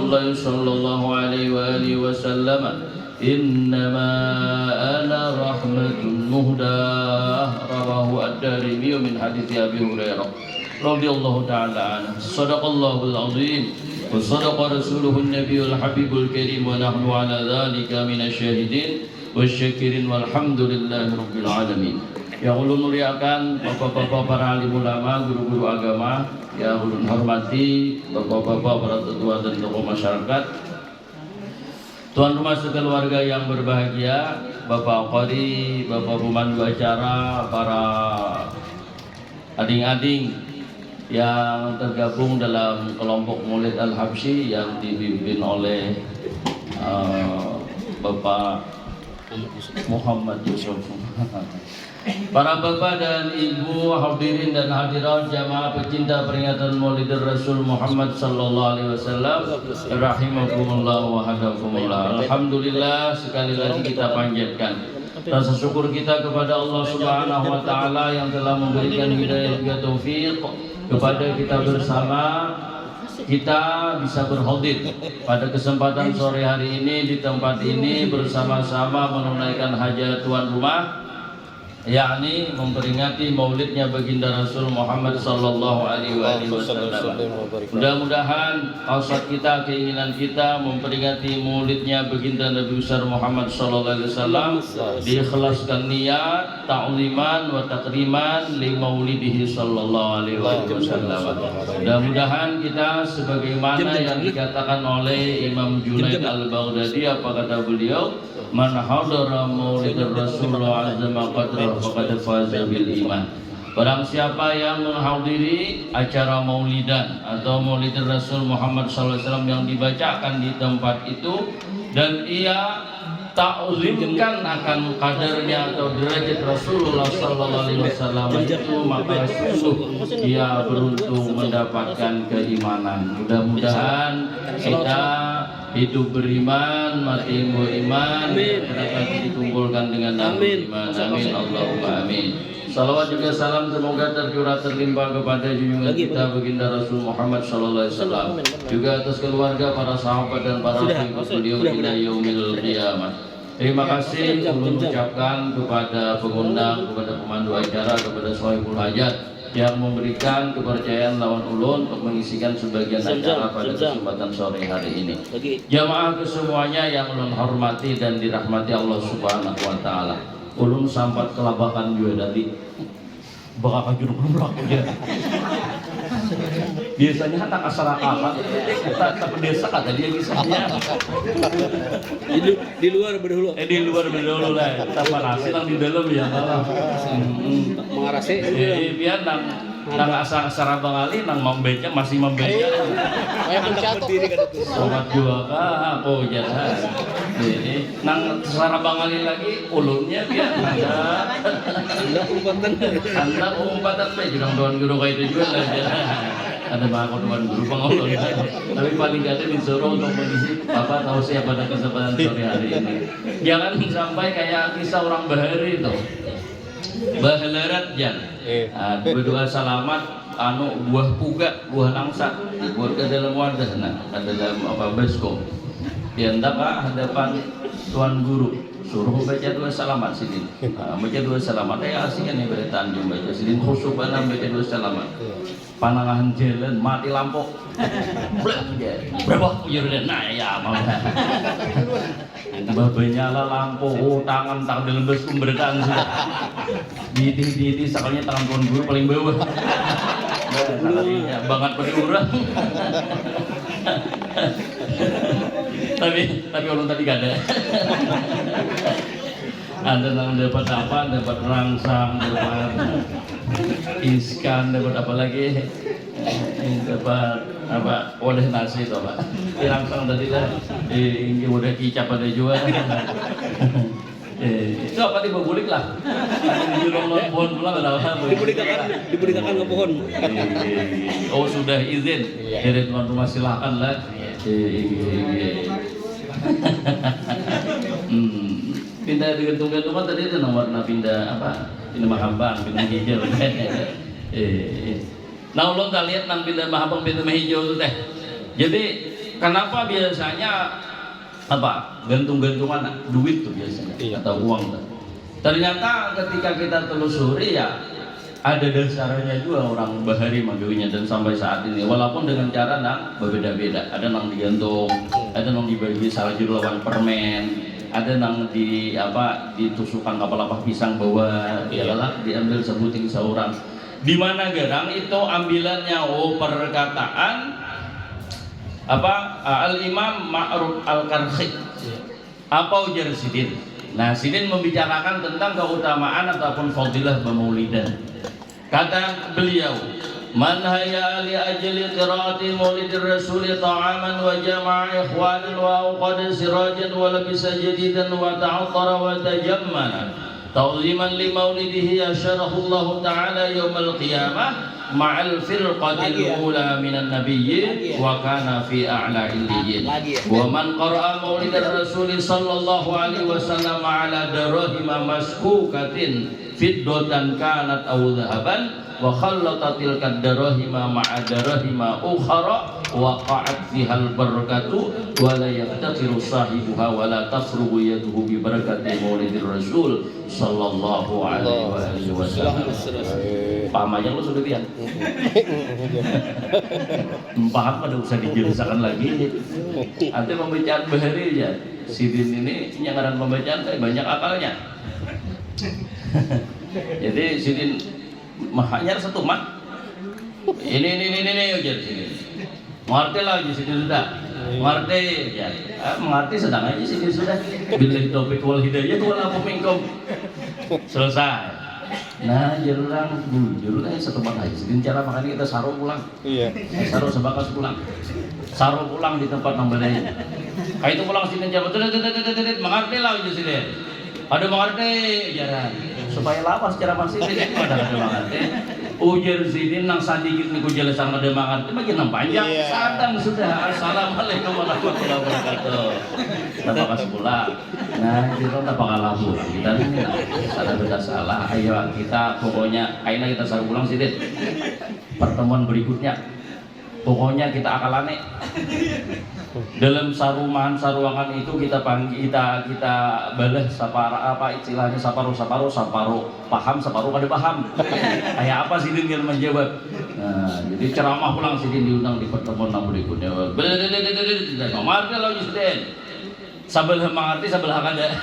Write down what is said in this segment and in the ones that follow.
Rasulullah sallallahu alaihi wa alihi wasallam, innama ana rahmatun muhdah, rawahu ad-Darimi min hadits Abi Hurairah radhiyallahu ta'ala anhu. Shadaqallahul azim wa sadaqa rasuluhun nabiyul habibul karim wa nahnu ala dzalika minasyahidin wasyakirin walhamdulillahi rabbil alamin. Yang ulun muliakan bapak-bapak para alim ulama, guru-guru agama, yang ulun hormati bapak-bapak para tetua dan tokoh masyarakat, tuan rumah sekeluarga yang berbahagia, Bapak Qori, Bapak pemandu acara, para ading-ading yang tergabung dalam kelompok Maulid Al-Habsyi yang dipimpin oleh Bapak Muhammad Yusuf. Para bapak dan ibu hadirin dan hadirat jamaah pecinta peringatan Maulid Rasul Muhammad sallallahu alaihi wasallam, rahimakumullah wa hadakumullah. Alhamdulillah, sekali lagi kita panjatkan rasa syukur kita kepada Allah Subhanahu wa taala yang telah memberikan hidayah dan taufik kepada kita bersama. Kita bisa berhadir pada kesempatan sore hari ini di tempat ini bersama-sama menunaikan hajat tuan rumah, yakni memperingati maulidnya baginda Rasul Muhammad sallallahu alaihi wasallam. Mudah-mudahan hasrat kita, keinginan kita memperingati maulidnya baginda Nabi besar Muhammad sallallahu alaihi wasallam diikhlaskan niat ta'ziman wa takriman li maulidihi sallallahu alaihi wasallam. Mudah-mudahan kita sebagaimana yang dikatakan oleh Imam Junaid Al-Baghdadi, apa kata beliau? Man hadara maulid Rasulullah azza qadrah faqad faza bil iman. Barang siapa yang menghadiri acara maulidan atau maulid Rasul Muhammad sallallahu alaihi wasallam yang dibacakan di tempat itu dan ia ta'zimkan akan kadarnya atau derajat Rasulullah sallallahu alaihi wasallam itu, maka sungguh ia beruntung mendapatkan keimanan. Mudah-mudahan kita hidup beriman, mati beriman, dapat dikumpulkan dengan iman. Amin Allahumma amin. Salawat juga salam semoga tercurah terlimpah kepada junjungan kita baginda Rasul Muhammad sallallahu alaihi wasallam, juga atas keluarga, para sahabat dan para pengikut beliau hingga yaumil qiyamah. Terima kasih ulun ucapkan kepada pengundang, kepada pemandu acara, kepada sahibul hajat yang memberikan kepercayaan lawan ulun untuk mengisikan sebagian acara pada kesempatan sore hari ini. Jamaah kesemuanya yang ulun hormati dan dirahmati Allah Subhanahu wa taala. Ulun sampat kelabakan juga tadi. Bakal kajur belak aja. Biasanya tak asarakan, tak pedesa kata dia misalnya. Di luar berdahulu. Di luar berdahulu lah. Tak panasi nang di dalam ya malah. Mengarasi. Biar nang asara bangali nang membecnya masih membeca. Kayak mencatok. Sobat juga apa jasa. Jadi nang asara bangali lagi ulunnya biar ada umpatan pe jurang tuan guru kayak itu juga lah. Ada banyak tuan guru pengolong, tapi paling gak ada disuruh untuk mengisi bapak tahu siapa pada kesempatan sore hari ini. Jangan sampai kayak kisah orang bahari itu, bahalarat jan, berdua salamat, buah puga, buah langsa, dibuat ke dalam wadah, ke dalam apa baskom. Diantar hadapan tuan guru, suruh baca dua salamat sini, baca dua salamat. Asiknya nih pada Tanjung baca sini khusyuk banget baca dua salamat. Panangan jalan mati lampu, berapa ujuran? Nah ya mau. Babanya lampu, tangan dalam baskom berdan sudah. Di sakalnya tangan tuan guru paling bawah. Banget berkurang. Tapi orang tadi gak ada. Anda dapat apa? Dapat rangsang, dapat iskan, dapat apa lagi? Dapat apa? Oleh nasi itu pak. Rangsang tadi lah. Ini udah kicap ada juga. Itu apa dibulik lah? Di rumah pohon pulang ada apa? Diberikan ke pohon. Oh sudah izin dari tuan rumah, silakan lah. Pindah digantung-gantungan tadi itu warna pindah apa? Pindah mahambang, pindah hijau. Nah ulun tak lihat nang pindah mahambang, pindah hijau itu teh. Jadi kenapa biasanya apa gantung-gantungan duit tuh biasanya atau uang tuh. Ternyata ketika kita telusuri ya ada dasarnya juga orang bahari magawinya dan sampai saat ini walaupun dengan cara nang berbeda-beda. Ada nang digantung, ada nang dibagi salju lawan permen, ada nang di apa ditusukkan kapal pisang bawah, iyalah diambil sebuting seorang. Di mana garang itu ambilannya perkataan apa Al-Imam Ma'ruf Al-Karhi. Apa ujar Sidin? Nah, Sidin membicarakan tentang keutamaan ataupun fadilah Maulidan. Kata beliau, "Man hayya li ajli qiraati Maulidir Rasul ta'aman wa jama'a ikhwanan wa awqada sirajan wa labisa jadidan wa ta'attara wa tajammana." تعظيما لمولده أشره الله تعالى يوم القيامة مع الفرقة الأولى من النبيين وكان في أعلى عليين ومن قرأ مولد الرسول صلى الله عليه وسلم على دراهم مسكوكة فضة كانت أو ذهبا وخلط تلك الدراهم مع دراهم أخرى وقعت فيها البركة ولا يفتقر صاحبها ولا تفرغ يده ببركة مولد الرسول صلى الله عليه وسلم. Paham aja lo sudah lihat. Paham pada usah dijelaskan lagi. Nanti pembacaan bahari ya. Sidin ini nyangaran pembacaan banyak akalnya. Jadi Sidin mahanya satu mat. Ini ujar sini. Mengerti lagi Sidin sudah. Mengerti ya. Mengerti sedang aja Sidin sudah. Billahi taufiq wal hidayah wala minkum. Selesai. Nah, jurang satu mat aja. Sidin cara makanya kita saruh pulang. Iya. Saruh sebakas pulang. Saruh pulang di tempat namanya. Kayak itu pulang Sidin jawab mengerti lagi Sidin. Ada mengerti jarang supaya lapas secara masih ini ada mengerti. Ujar Sidin nang sadikit niku jelasan ada mengerti makin nang panjang sadang sudah. Assalamualaikum warahmatullahi wabarakatuh. Kita kasih pulang. Nah, kita tak bakal pulang. Kita ini ada beda salah. Ayo kita pokoknya aina kita saru pulang Sidin. Pertemuan berikutnya pokoknya kita akalane. Dalam saruangan itu kita panggil kita balas sapara apa istilahnya separuh paham separuh kada paham. Kayak apa Sidin yang menjawab. Nah, jadi ceramah pulang Sidin diundang di pertemuan berikutnya. Mengerti lo Sidin. Sabelah mengerti sabelah kada.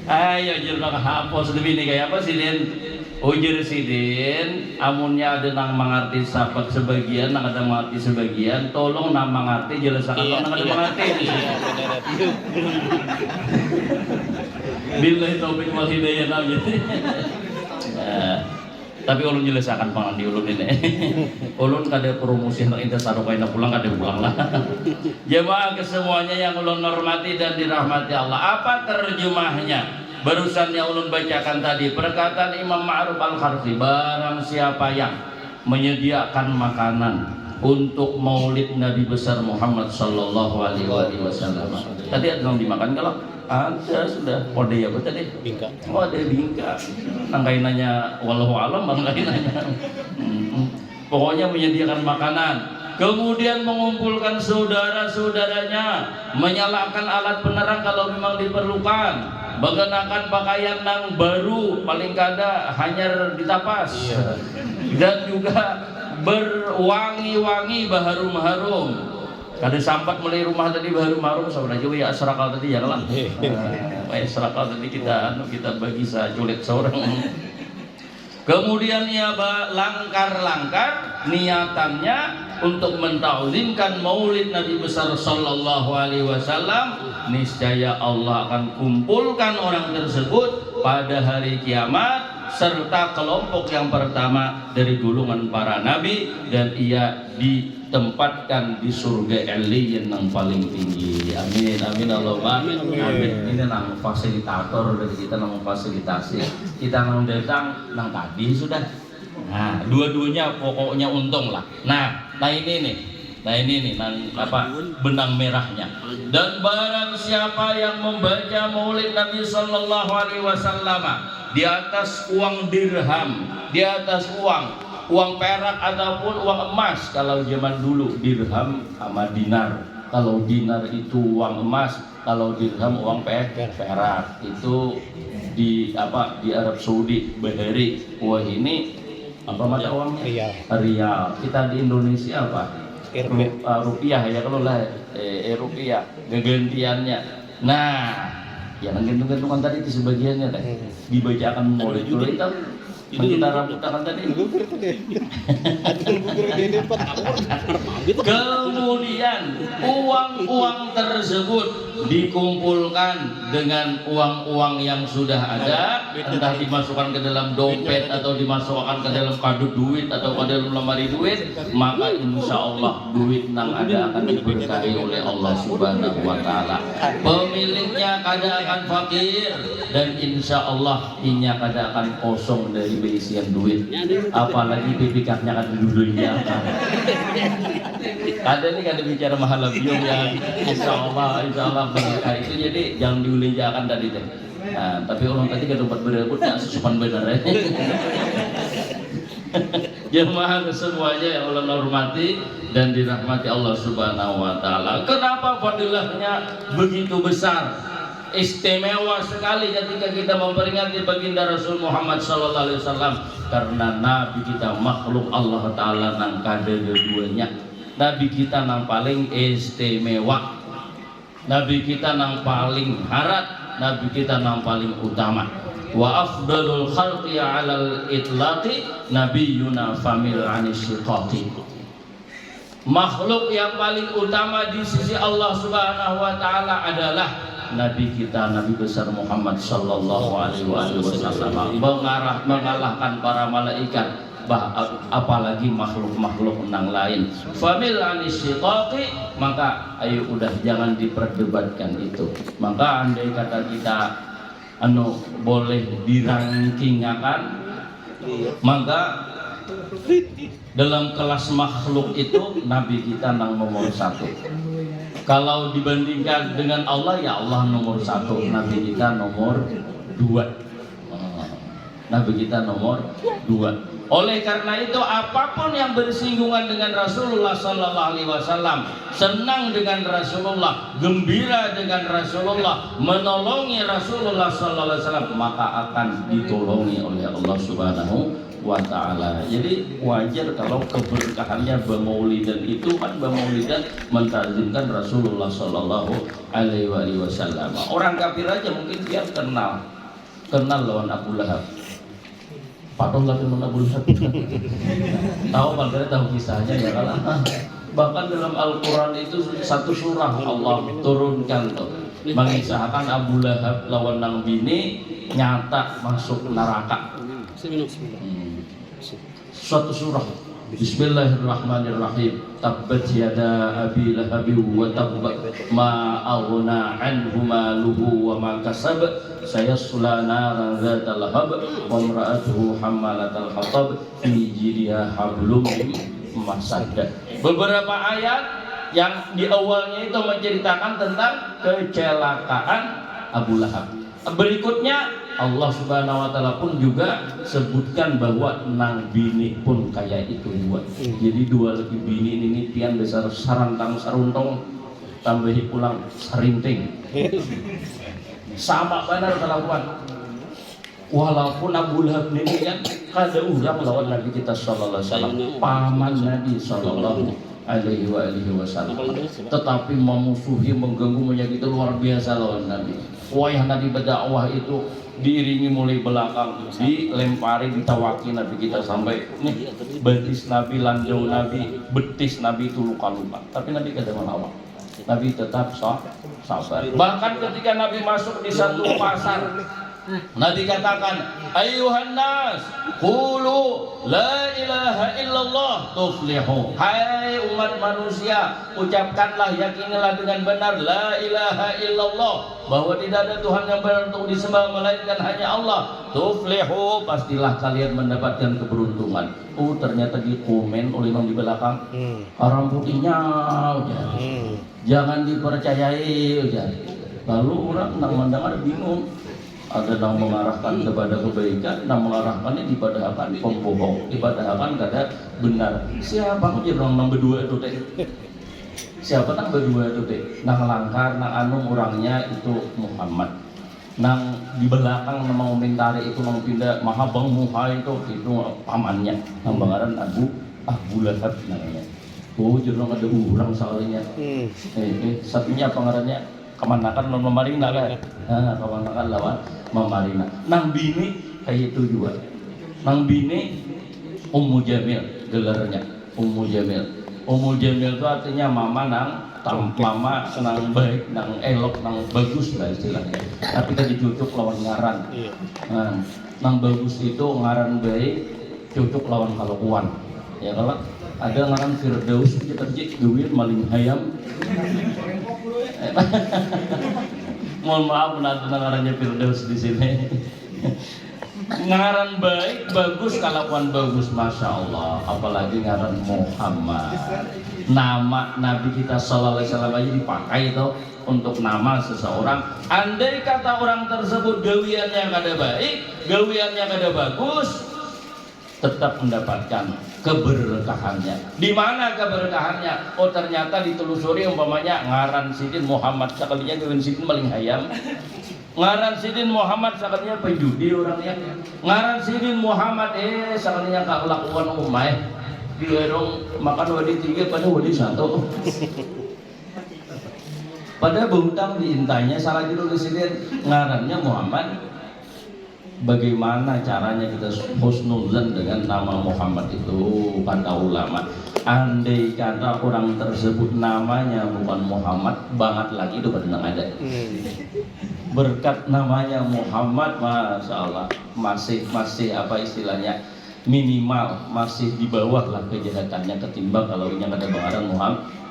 Ayo jurang hapus lebih ini kayak apa Sidin. Ujar Sidin, amunnya ada nang mengerti sahabat sebagian, nang ada mengerti sebagian, tolong nang mengerti jelaskan nang ada mengerti. Billahi taufiq wal hidayah namanya. Tapi ulun jelaskan pangan di ulun ini. Ulun kada promosi nang inta sarukaina pulang kada pulang lah. Jemaah kesemuanya yang ulun hormati dan dirahmati Allah. Apa terjemahnya? Barusan yang ulun bacakan tadi perkataan Imam Ma'ruf Al-Karhi, barang siapa yang menyediakan makanan untuk maulid Nabi besar Muhammad sallallahu alaihi wasallam. Tadi ada yang dimakan kalau ada sudah kode ya betul tadi bingka. Oh ada bingka. Nangkainanya wallahu alam nangkainanya. Pokoknya menyediakan makanan. Kemudian mengumpulkan saudara-saudaranya, menyalakan alat penerang kalau memang diperlukan, mengenakan pakaian yang baru, paling kada hanya ditapas, dan juga berwangi-wangi baharum-harum. Kada sampat mulai rumah tadi baharum-harum, saudara Jawa ya serakal tadi ya lah. Serakal tadi kita bagi sajulit seorang. Kemudian ya langkar-langkar niatannya untuk mentaulimkan maulid Nabi besar sallallahu alaihi wasallam, niscaya Allah akan kumpulkan orang tersebut pada hari kiamat serta kelompok yang pertama dari golongan para nabi, dan ia ditempatkan di surga Aliyin yang paling tinggi. Amin amin Allahumma amin. Ini nang fasilitator dari kita, nang fasilitasi kita nang datang nang tadi sudah. Nah, dua-duanya pokoknya untung lah. Nah ini nih apa benang merahnya. Dan barang siapa yang membaca maulid Nabi sallallahu alaihi wasallam di atas uang dirham, di atas uang uang perak ataupun uang emas. Kalau zaman dulu dirham sama dinar. Kalau dinar itu uang emas, kalau dirham uang perak. Itu di Arab Saudi, Bahari. Wah, ini apa mata uangnya? Rial. Kita di Indonesia apa? Rupiah ya, kalau lah rupiah gantiannya. Nah, yang gantung-gantungan tadi di sebagiannya teh dibacakan mulai dulu itu kita rambutakan tadi. Kemudian uang-uang tersebut dikumpulkan dengan uang-uang yang sudah ada, entah dimasukkan ke dalam dompet atau dimasukkan ke dalam kardus duit atau ke dalam lemari duit, maka insya Allah duit nang ada akan diberkahi oleh Allah Subhanahu wa Ta'ala. Pemiliknya kada akan fakir dan insya Allah inya kada akan kosong dari berisian duit, apalagi BPK-nya akan didudunyakan. Ada nih kada bicara mahal biung yang insya Allah berkah itu, jadi jangan diulinjakan tadi teh. Nah, tapi orang tadi kada dapat berebut nak susupan benar ya. Jemaah semuanya yang Allah hormati dan dirahmati Allah Subhanahu wa Ta'ala. Kenapa fadilahnya begitu besar? Istimewa sekali ketika kita memperingati baginda Rasul Muhammad sallallahu alaihi wasallam, karena nabi kita makhluk Allah Ta'ala nang kada keduanya. Nabi kita nang paling istimewa, nabi kita nang paling harat, nabi kita nang paling utama. Wa afdalul khalqi 'alal itlaqi nabiyuna famil anisyiqati. Makhluk yang paling utama di sisi Allah Subhanahu wa Ta'ala adalah nabi kita, Nabi besar Muhammad sallallahu alaihi wasallam, mengalahkan para malaikat, apalagi makhluk-makhluk nang lain. Famil anisyiqati, maka ayo udah jangan diperdebatkan itu. Maka andai kata kita boleh dirangkingakan, maka dalam kelas makhluk itu nabi kita nang nomor 1. Kalau dibandingkan dengan Allah, ya Allah nomor 1, nabi kita nomor 2. Nabi kita nomor 2. Oleh karena itu, apapun yang bersinggungan dengan Rasulullah Sallallahu Alaihi Wasallam, senang dengan Rasulullah, gembira dengan Rasulullah, menolongi Rasulullah Sallallahu Alaihi Wasallam, maka akan ditolongi oleh Allah Subhanahu wa Ta'ala. Jadi wajar kalau keberkahannya Bamaulidan itu kan, Bamaulidan mentazimkan Rasulullah Sallallahu Alaihi Wasallam. Orang kafir aja mungkin dia kenal lawan Abu Lahab. Patut lagi Abu Lahab. Tahu bagaimana, tahu kisahnya ya kalah. Bahkan dalam Al-Quran itu satu surah Allah turunkan tuh mengisahkan Abu Lahab lawan nang bini nyata masuk neraka. Suatu surah. Bismillahirrahmanirrahim. Tabbat yada abi lahabi wa tabba ma aghna anhu maluhu wa ma kasab sayasla naran dzatal lahab wa imra'atuhu hammalatal hatab fi jidha hablum min masad. Beberapa ayat yang di awalnya itu menceritakan tentang kecelakaan Abu Lahab. Berikutnya Allah Subhanahu wa Ta'ala pun juga sebutkan bahwa nang bini pun kayak itu dua. Jadi dua lagi bini ini pian besar sarantang saruntong tambahi pulang sarinting. Sama benar kelakuan. Walaupun Abu Lahab ini kan kada urang lawan Nabi kita sallallahu alaihi wasallam, paman Nabi sallallahu alaihi wasallam, tetapi memusuhi, mengganggu, menyakiti luar biasa lawan Nabi. Wayah Nabi berdakwah itu diiringi mulai belakang, dilempari, ditawaki Nabi kita sampai nih betis Nabi, lanjau Nabi, betis Nabi itu luka-luka. Tapi Nabi kada melawan. Nabi tetap sabar. Bahkan ketika Nabi masuk di satu pasar, Nabi katakan, ayuhan nas, qulu la ilaha illallah tuflihu. Hai umat manusia, ucapkanlah, yakinilah dengan benar la ilaha illallah, bahwa tidak ada Tuhan yang benar untuk disembah melainkan hanya Allah. Tuflihu, pastilah kalian mendapatkan keberuntungan. Ternyata dikomen oleh yang di belakang. Orang putihnya jangan dipercayai. Lalu orang mendengar bingung. ada yang mengarahkan kepada kebaikan, yang mengarahkannya dipadahkan pembohong, dipadahkan kada benar. Siapa aja orang nang berdua itu teh? Siapa nang berdua itu teh? Nang langkar, nang anu orangnya itu Muhammad. Nang di belakang nang mau mentari itu nang pindah maha bang muha itu pamannya, nang bangaran Abu Lahab namanya. Oh, jurang ada urang soalnya. Satunya pengarannya kemanakan non memarina kan? Kemanakan lawan memarina. Nang bini kayak itu juga. Nang bini Ummu Jamil gelarnya. Ummu Jamil. Ummu Jamil itu artinya mama nang mama nang baik, nang elok, nang bagus lah istilahnya. Tapi kan dicucuk lawan ngaran. Nang bagus itu ngaran baik, cucuk lawan kalakuan. Ya kalau ada ngaran Firdaus kita cek duit maling hayam. Mohon maaf menantu ngarannya Firdaus di sini. Ngaran baik bagus, kalakuan bagus, masya Allah. Apalagi ngaran Muhammad. Nama Nabi kita Sallallahu Alaihi Wasallam aja dipakai itu untuk nama seseorang. Andai kata orang tersebut gawiannya kada baik, gawiannya kada bagus, tetap mendapatkan keberkahannya. Di mana keberkahannya? Oh, ternyata ditelusuri umpamanya ngaran Sidin Muhammad sekalinya gawin Sidin maling hayam. Ngaran Sidin Muhammad sekalinya penjudi orangnya. Ngaran Sidin Muhammad sekalinya kelakuan umay. Di warung makan wadi 3 pada wadi 1. Pada berhutang diintanya salah judul Sidin ngarannya Muhammad. Bagaimana caranya kita husnuzan dengan nama Muhammad itu? Kata ulama, andai kata orang tersebut namanya bukan Muhammad, banget lagi itu benar ada. Berkat namanya Muhammad, masya Allah, masih apa istilahnya, minimal masih di bawah lah kejahatannya ketimbang kalau ini ada bangaran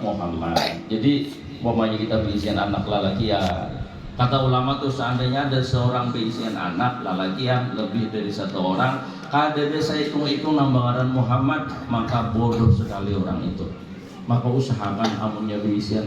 Muhammad. Jadi umpamanya kita berisian anak lelaki ya. Kata ulama tuh seandainya ada seorang beisian anak lelaki yang lebih dari 1 orang, kada saya hitung nambangaran Muhammad, maka bodoh sekali orang itu. Maka usahakan amunnya beisian